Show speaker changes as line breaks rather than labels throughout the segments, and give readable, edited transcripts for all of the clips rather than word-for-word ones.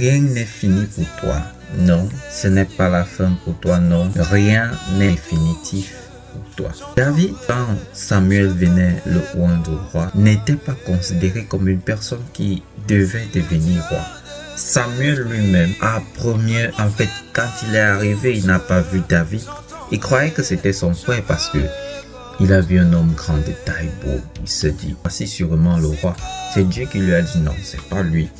Rien n'est fini pour toi. Non, ce n'est pas la fin pour toi. Non, rien n'est définitif pour toi. David, quand Samuel venait le oindre roi, n'était pas considéré comme une personne qui devait devenir roi. Samuel lui-même, quand il est arrivé, il n'a pas vu David. Il croyait que c'était son frère parce que il a vu un homme grand de taille beau. Il se dit, voici sûrement le roi. C'est Dieu qui lui a dit non, c'est pas lui.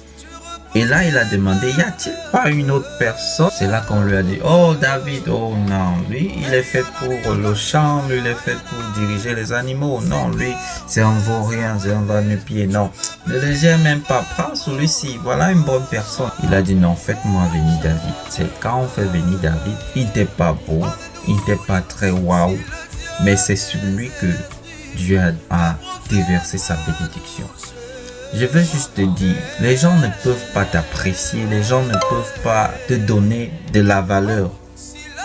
Et là, il a demandé, y a-t-il pas une autre personne? C'est là qu'on lui a dit, oh David, oh non, lui, il est fait pour le champ, lui, il est fait pour diriger les animaux. Non, lui, c'est un vaurien, c'est un va-nu-pied. Non, ne le gère même pas, prends celui-ci, voilà une bonne personne. Il a dit, non, faites-moi venir David. C'est quand on fait venir David, il n'était pas beau, il n'était pas très waouh, mais c'est celui que Dieu a déversé sa bénédiction. Je veux juste te dire, les gens ne peuvent pas t'apprécier, les gens ne peuvent pas te donner de la valeur.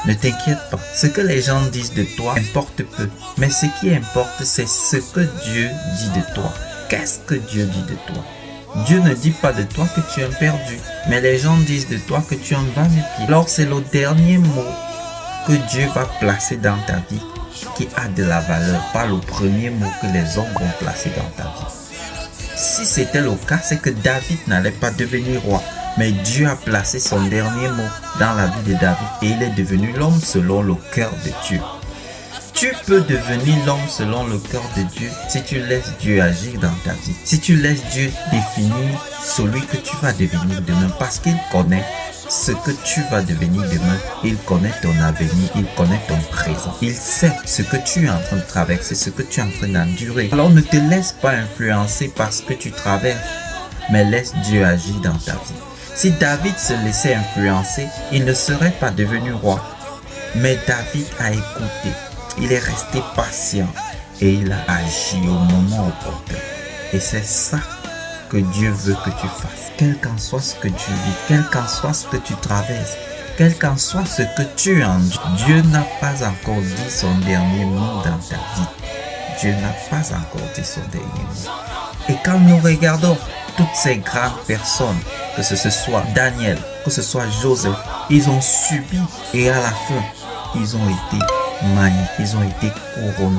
Ne t'inquiète pas, ce que les gens disent de toi importe peu, mais ce qui importe, c'est ce que Dieu dit de toi. Qu'est-ce que Dieu dit de toi? Dieu ne dit pas de toi que tu es un perdu, mais les gens disent de toi que tu es un va-nu-pied. Alors c'est le dernier mot que Dieu va placer dans ta vie qui a de la valeur, pas le premier mot que les hommes vont placer dans ta vie. Si c'était le cas, c'est que David n'allait pas devenir roi. Mais Dieu a placé son dernier mot dans la vie de David et il est devenu l'homme selon le cœur de Dieu. Tu peux devenir l'homme selon le cœur de Dieu si tu laisses Dieu agir dans ta vie. Si tu laisses Dieu définir celui que tu vas devenir demain parce qu'il connaît ce que tu vas devenir demain. Il connaît ton avenir, il connaît ton présent. Il sait ce que tu es en train de traverser, ce que tu es en train d'endurer. Alors ne te laisse pas influencer par ce que tu traverses, mais laisse Dieu agir dans ta vie. Si David se laissait influencer, il ne serait pas devenu roi. Mais David a écouté, il est resté patient et il a agi au moment opportun. Et c'est ça que Dieu veut que tu fasses. Quel qu'en soit ce que tu vis, quel qu'en soit ce que tu traverses, quel qu'en soit ce que tu endures, Dieu n'a pas encore dit son dernier mot dans ta vie. Dieu n'a pas encore dit son dernier mot. Et quand nous regardons toutes ces grandes personnes, que ce soit Daniel, que ce soit Joseph, ils ont subi et à la fin, ils ont été magnifiques, ils ont été couronnés.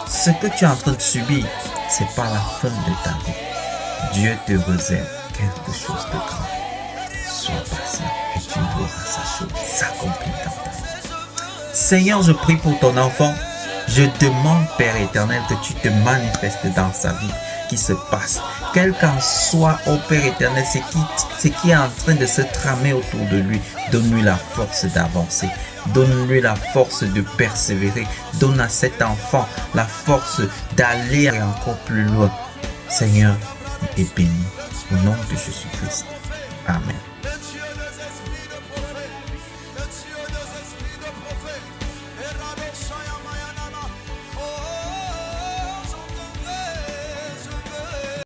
Ce que tu es en train de subir, c'est pas la fin de ta vie. Dieu te réserve quelque chose de grand. Sois patient et tu verras sa chose s'accomplir dans ta vie. Seigneur, je prie pour ton enfant. Je demande, Père éternel, que tu te manifestes dans sa vie, qui se passe. Quel qu'en soit, ô Père éternel, ce qui est en train de se tramer autour de lui, donne-lui la force d'avancer. Donne-lui la force de persévérer. Donne à cet enfant la force d'aller encore plus loin. Seigneur, et béni au nom de Jésus-Christ. Amen.